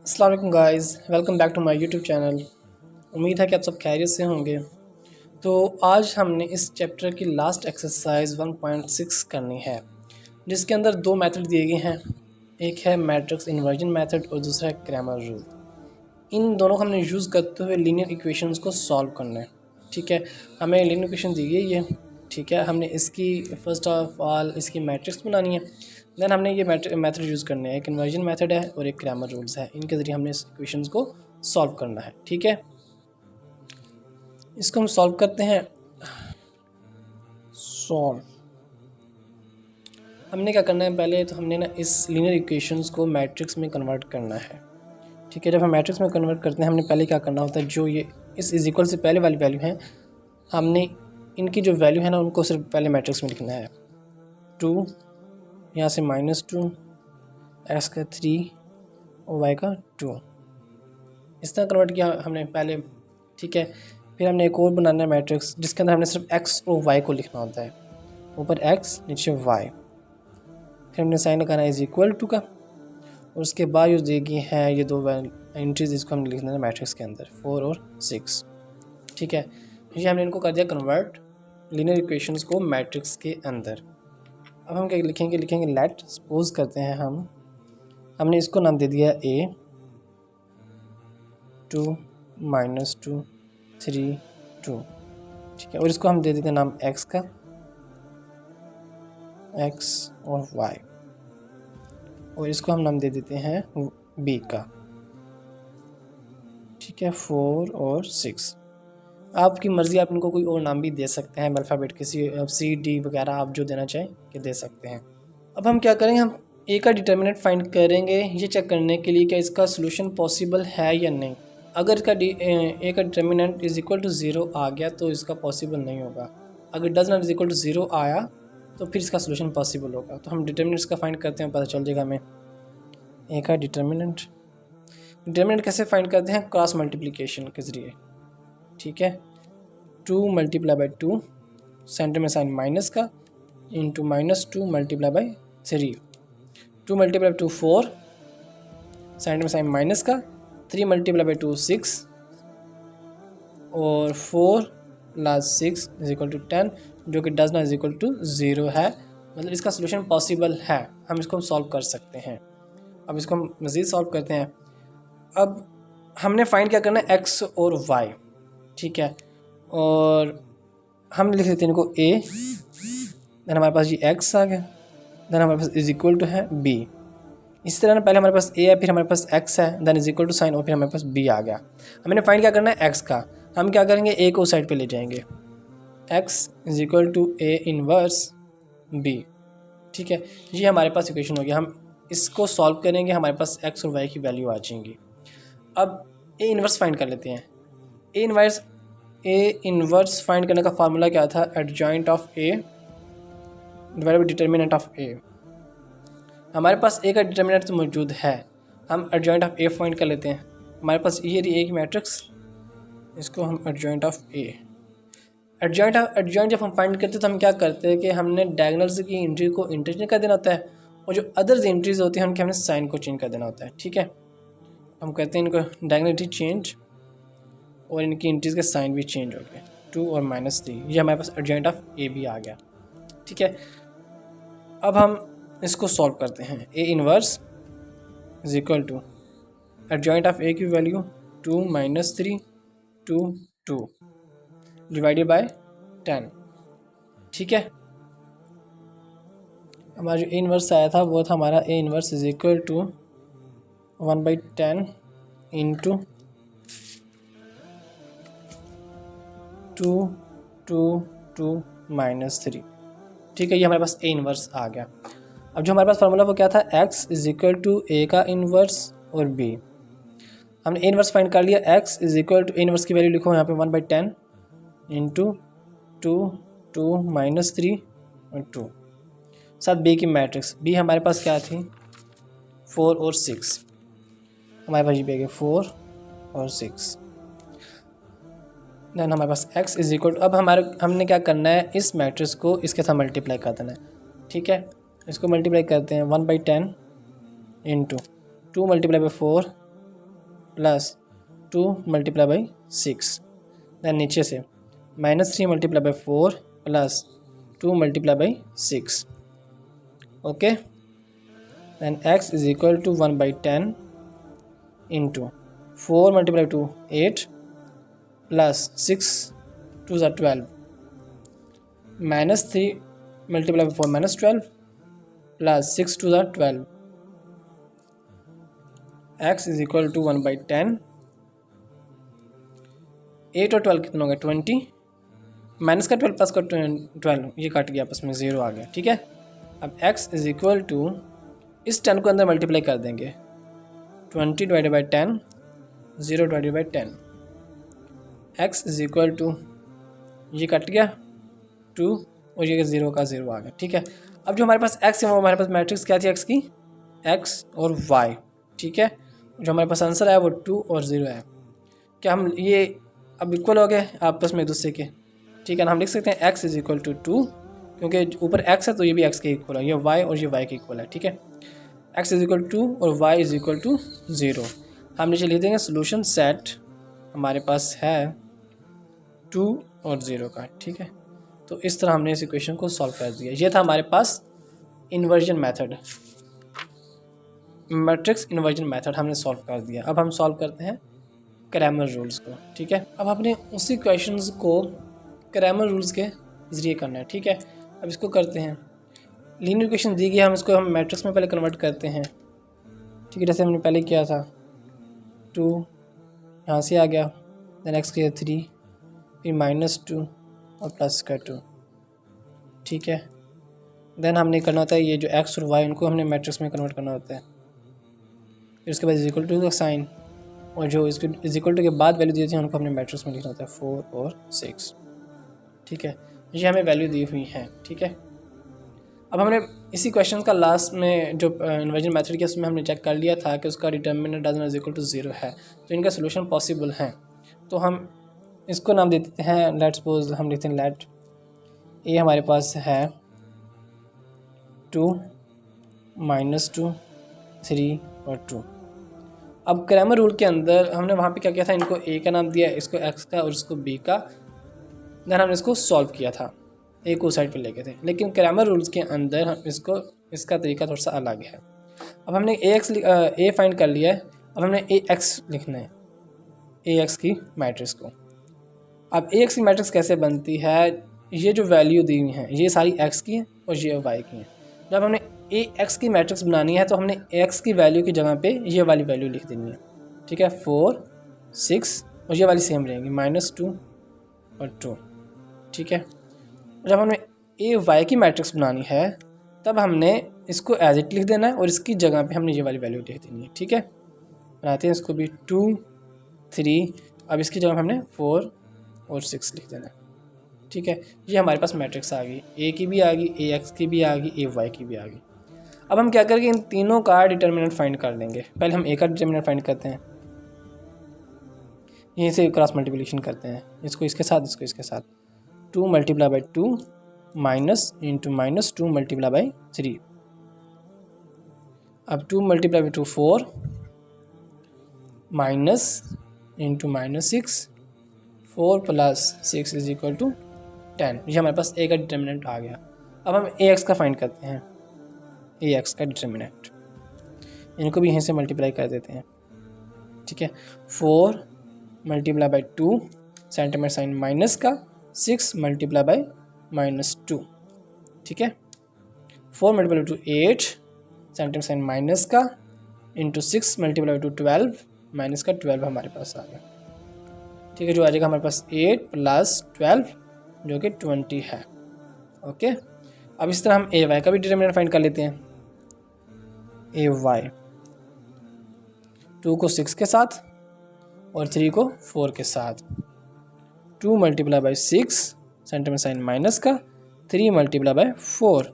अस्सलाम वालेकुम guys, welcome back to my YouTube channel. उम्मीद है कि आप सब खैरियत से होंगे। तो आज हमने इस चैप्टर की लास्ट एक्सरसाइज 1.6 करनी है, जिसके अंदर दो मेथड दिए गए हैं। एक है मैट्रिक्स इन्वर्जन मेथड और दूसरा है क्रैमर रूल। इन दोनों को हमने यूज़ करते हुए लीनियर इक्वेशंस को सॉल्व करना है। ठीक है, हमें लीनियर इक्वेशन दी गई है। ठीक है, हमने इसकी फ़र्स्ट ऑफ ऑल इसकी मैट्रिक्स बनानी है। देन हमने ये मेथड यूज़ करने हैं। एक इन्वर्जन मेथड है और एक क्रैमर रूल्स है। इनके ज़रिए हमने इस इक्वेशंस को सॉल्व करना है। ठीक है, इसको हम सॉल्व करते हैं। सॉल्व हमने क्या करना है, पहले तो हमने ना इस लीनियर इक्वेशंस को मैट्रिक्स में कन्वर्ट करना है। ठीक है, जब हम मैट्रिक्स में कन्वर्ट करते हैं हमने पहले क्या करना होता है, जो ये इस इज इक्वल से पहले वाली वैल्यू है, हमने इनकी जो वैल्यू है ना उनको सिर्फ पहले मैट्रिक्स में लिखना है। 2 यहाँ से -2, x का 3 और y का 2, इस तरह कन्वर्ट किया हमने पहले। ठीक है, फिर हमने एक और बनाना है मैट्रिक्स जिसके अंदर हमने सिर्फ x और y को लिखना होता है, ऊपर x नीचे y। फिर हमने साइन लगाना है इज इक्वल टू का, और उसके बाद जो देगी हैं ये दो एंट्रीज, इसको हमने लिखना है मैट्रिक्स के अंदर 4 और 6। ठीक है, ये हमने इनको कर दिया कन्वर्ट लीनियर इक्वेशंस को मैट्रिक्स के अंदर। अब हम क्या लिखेंगे लेट सपोज करते हैं हमने इसको नाम दे दिया a 2 -2 3 2। ठीक है, और इसको हम दे देते हैं नाम x का, x और y, और इसको हम नाम दे देते हैं b का। ठीक है, 4 और 6। आपकी मर्ज़ी, आप इनको कोई और नाम भी दे सकते हैं अल्फ़ाबेट के, सी डी वगैरह आप जो देना चाहें कि दे सकते हैं। अब हम क्या करेंगे, हम ए का डिटर्मिनेंट फाइंड करेंगे ये चेक करने के लिए कि इसका सोल्यूशन पॉसिबल है या नहीं। अगर इसका ए का डिटर्मिनेंट इज़ इक्वल टू 0 आ गया तो इसका पॉसिबल नहीं होगा। अगर does not is equal to 0 आया तो फिर इसका सोल्यूशन पॉसिबल होगा। तो हम डिटर्मिनेंट्स का फाइंड करते हैं, पता चल जाएगा हमें ए का डिटर्मिनेंट कैसे फाइंड करते हैं, क्रॉस मल्टीप्लिकेशन के ज़रिए। ठीक है, 2 × 2 सेंटर में साइन माइनस का इंटू -2 × 3, 2 × 2 4, सेंटर में साइन माइनस का, 3 × 2 6, और 4 + 6 = 10, जो कि does not is equal to 0 है। मतलब इसका सोल्यूशन पॉसिबल है, हम इसको सॉल्व कर सकते हैं। अब इसको हम मज़ीद सॉल्व करते हैं। अब हमने फाइंड क्या करना है, x और y। ठीक है, और हम लिख देते हैं इनको a, देन हमारे पास ये x आ गया, देन हमारे पास इज इक्वल टू है b। इस तरह ना, पहले हमारे पास a है, फिर हमारे पास x है, then is equal to sign, और फिर हमारे पास b आ गया। हमने फाइंड क्या करना है, x का। हम क्या करेंगे, a को साइड पे ले जाएंगे, x is equal to a inverse b। ठीक है, ये हमारे पास इक्वेशन हो गया। हम इसको सॉल्व करेंगे, हमारे पास x और y की वैल्यू आ जाएंगी। अब a इनवर्स फाइंड कर लेते हैं। ए इनवर्स फाइंड करने का फार्मूला क्या था, adjoint of a divided by determinant of a। हमारे पास a का डिटर्मिनेंट तो मौजूद है, हम एडजॉइंट ऑफ a फाइंड कर लेते हैं। हमारे पास ये रही a की मैट्रिक्स, इसको हम एडजॉइंट ऑफ a। एडजॉइंट जब हम फाइंड करते हैं तो हम क्या करते हैं कि हमने डायगोनल्स की एंट्री को इंटरचेंज कर देना होता है, और जो अदर्स एंट्रीज होती हैं उनके हमने साइन को चेंज कर देना होता है। ठीक है, हम कहते हैं इनको डायगोनलिटी चेंज, और इनकी एंट्रीज के साइन भी चेंज हो गए, 2 और -3। ये हमारे पास एडजॉइंट ऑफ a भी आ गया। ठीक है, अब हम इसको सॉल्व करते हैं। a inverse is equal to adjoint of a की वैल्यू 2 -3 2 2 डिवाइडेड बाय 10। ठीक है, हमारा जो a इनवर्स आया था वो था हमारा a inverse is equal to 1/10 into 2 2 2 -3। ठीक है, ये हमारे पास a इनवर्स आ गया। अब जो हमारे पास फार्मूला वो क्या था, x is equal to a का इनवर्स और b। हमने a इनवर्स फाइंड कर लिया, x is equal to a inverse की वैल्यू लिखो यहाँ पे 1/10 इंटू 2 2 -3 और 2, साथ b की मैट्रिक्स। b हमारे पास क्या थी, 4 और 6। हमारे पास ये भी 4 और 6। देन हमारे पास x इज इक्वल, अब हमने क्या करना है, इस मैट्रिक्स को इसके साथ मल्टीप्लाई कर देना है। ठीक है, इसको मल्टीप्लाई करते हैं 1/10 into 2 × 4 plus 2 multiply by 6। Then नीचे से -3 multiply by 4 plus 2 multiply by 6। Okay, then x is equal to 1/10 into 4 multiply 2 8 plus 6 2 ज़ा 12 -3 मल्टीप्लाई बाई 4 -12 प्लस 6 2 ज़ा 12। x is equal to 1/10। 8 और 12 कितना हो गया 20, माइनस का 12 प्लस का 12, ये कट गया आपस में 0 आ गया। ठीक है, अब x इज इक्वल टू इस 10 को अंदर मल्टीप्लाई कर देंगे 20 divided by 10 0 divided by 10। x is equal to ये कट गया 2 और ये 0 का 0 आ गया। ठीक है, अब जो हमारे पास x है वो हमारे पास मैट्रिक्स क्या थी x की, x और y। ठीक है, जो हमारे पास आंसर आया वो 2 और 0 है। क्या हम ये अब इक्वल हो गए आपस में एक दूसरे के। ठीक है ना, हम लिख सकते हैं x इज इक्वल टू 2, क्योंकि ऊपर x है तो ये भी x के इक्वल है, ये y और ये y के इक्वल है। ठीक है, x इज इक्वल टू और y इज इक्वल टू 0। हम नीचे लिख देंगे सोल्यूशन सेट हमारे पास है 2 और 0 का। ठीक है, तो इस तरह हमने इस इक्वेशन को सॉल्व कर दिया। ये था हमारे पास inversion method, matrix inversion method हमने सॉल्व कर दिया। अब हम सॉल्व करते हैं क्रैमर रूल्स को। ठीक है, अब आपने उसी क्वेश्चंस को क्रैमर रूल्स के ज़रिए करना है। ठीक है, अब इसको करते हैं। लीनियर इक्वेशन दी गई है, हम इसको मैट्रिक्स में पहले कन्वर्ट करते हैं। ठीक है, जैसे हमने पहले किया था 2 यहाँ से आ गया, देन x के 3 फिर -2 और प्लस का 2। ठीक है, देन हमने करना होता है ये जो x और y उनको हमने मैट्रिक्स में कन्वर्ट करना होता है। फिर उसके बाद इज इक्वल टू का साइन, और जो इसको इज इक्वल टू के बाद वैल्यू दी थी उनको हमने मैट्रिक्स में लिखना होता है 4 और 6। ठीक है, ये हमें वैल्यू दी हुई है। ठीक है, अब हमने इसी क्वेश्चन का लास्ट में जो इन्वर्जन मेथड किया उसमें हमने चेक कर लिया था कि उसका determinant does not is equal to 0 है, तो इनका सोल्यूशन पॉसिबल है। तो हम इसको नाम दे देते हैं, लेट्स सपोज हम लिखते हैं लेट ए हमारे पास है 2 -2 3 और 2। अब क्रैमर रूल के अंदर हमने वहाँ पे क्या किया था, इनको ए का नाम दिया, इसको एक्स का और इसको बी का, देन हमने इसको सॉल्व किया था, ए को साइड पे लेके थे। लेकिन क्रैमर रूल्स के अंदर हम इसका तरीका थोड़ा सा अलग है। अब हमने ए फाइंड कर लिया है, अब हमने ए एक्स लिखना है, ए एक्स की मैट्रिक्स को। अब ए एक्स की मैट्रिक्स कैसे बनती है, ये जो वैल्यू दी हुई हैं ये सारी एक्स की हैं और ये वाई की हैं। जब हमने ए एक्स की मैट्रिक्स बनानी है तो हमने एक्स की वैल्यू की जगह पे ये वाली वैल्यू लिख देनी है। ठीक है, 4 6 और ये वाली सेम रहेंगी -2 और 2। ठीक है, जब हमने ए वाई की मैट्रिक्स बनानी है तब हमने इसको एज इट लिख देना है और इसकी जगह पे हमने ये वाली वैल्यू लिख देनी है। ठीक है, बनाते हैं इसको भी 2 3, अब इसकी जगह हमने 4 और 6 लिख देना है। ठीक है, ये हमारे पास मैट्रिक्स आ गई, ए की भी आ गई, ए एक्स की भी आ गई, ए वाई की भी आ गई। अब हम क्या करेंगे, इन तीनों का डिटर्मिनेंट फाइंड कर लेंगे। पहले हम ए का डिटर्मिनेंट फाइंड करते हैं, यहीं से क्रॉस मल्टीप्लिकेशन करते हैं, इसको इसके साथ इसको इसके साथ। 2 multiply by 2 minus into -2 multiply by 3। अब 2 multiply by 2 4 minus into -6 4 plus 6 is equal to 10। ये हमारे पास ए का डिटर्मिनेंट आ गया। अब हम ए एक्स का फाइंड करते हैं, ए एक्स का डिटर्मिनेंट, इनको भी यहीं से मल्टीप्लाई कर देते हैं। ठीक है, 4 multiply by 2 centimetre sign minus का 6 मल्टीप्लाई बाई -2। ठीक है, 4 multiply by 2 8 centimetre sign minus का इंटू 6 मल्टीप्लाई बाई 2 12 माइनस का 12 हमारे पास आ गया। ठीक है, जो आ जाएगा हमारे पास 8 प्लस 12 जो कि 20 है। ओके, अब इस तरह हम ए वाई का भी डिटर्मिनेंट फाइंड कर लेते हैं। ए वाई 2 को 6 के साथ और 3 को 4 के साथ। 2 multiply by 6 centimetre sign minus का 3 मल्टीप्लाई बाई 4।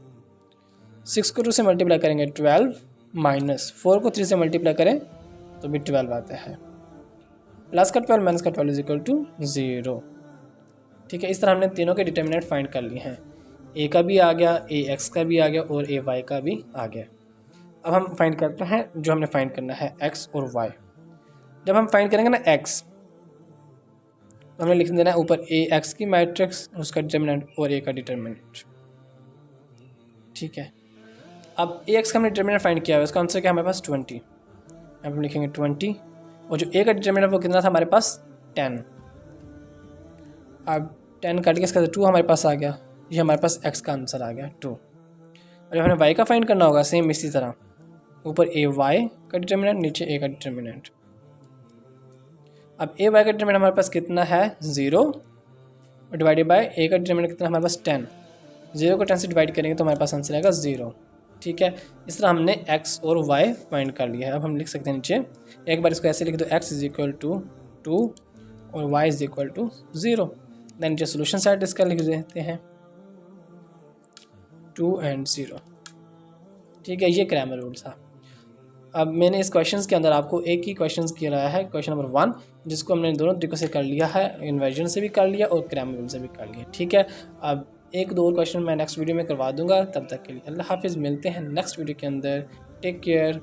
6 को 2 से मल्टीप्लाई करेंगे 12 माइनस 4 को 3 से मल्टीप्लाई करें तो भी 12 आता है। प्लस का 12 माइनस का 12 इज इक्वल टू 0। ठीक है, इस तरह हमने तीनों के डिटर्मिनेंट फाइंड कर लिए हैं। ए का भी आ गया, ए एक्स का भी आ गया और ए वाई का भी आ गया। अब हम फाइंड करते हैं जो हमने फाइंड करना है एक्स और वाई। जब हम फाइंड करेंगे ना एक्स, तो हमें लिख देना है ऊपर ए एक्स की मैट्रिक्स, उसका डिटर्मिनेंट और ए का डिटर्मिनेंट। ठीक है, अब ए एक्स का हमने डिटर्मिनेंट फाइंड किया है, उसका आंसर क्या है हमारे पास 20। अब हम लिखेंगे 20 और जो ए का डिटर्मिनेंट वो कितना था हमारे पास 10। अब 10 काट के इसका 2 हमारे पास आ गया, ये हमारे पास एक्स का आंसर आ गया 2। और जब हमें वाई का फाइंड करना होगा सेम इसी तरह, ऊपर ए वाई का डिटर्मिनेंट, नीचे ए का डिटर्मिनेंट। अब ए वाई का डिटर्मिनेंट हमारे पास कितना है 0 और डिवाइडेड बाय ए का डिटर्मिनेंट कितना हमारे पास 10। 0 को 10 से डिवाइड करेंगे तो हमारे पास आंसर आएगा 0। ठीक है, इस तरह हमने x और y फाइंड कर लिया है। अब हम लिख सकते हैं नीचे, एक बार इसको ऐसे लिख दो, x इज इक्वल टू 2 और y is equal to 0। Then नीचे सोल्यूशन साइड इसका लिख देते हैं 2 and 0। ठीक है, ये क्रैमर रूल था। अब मैंने इस क्वेश्चंस के अंदर आपको एक ही क्वेश्चंस किया है, क्वेश्चन नंबर 1, जिसको हमने दोनों तरीक़ों से कर लिया है, इन्वर्जन से भी कर लिया और क्रैमर रूल से भी कर लिया। ठीक है, अब एक दो और क्वेश्चन मैं नेक्स्ट वीडियो में करवा दूंगा। तब तक के लिए अल्लाह हाफिज़, मिलते हैं नेक्स्ट वीडियो के अंदर। Take care.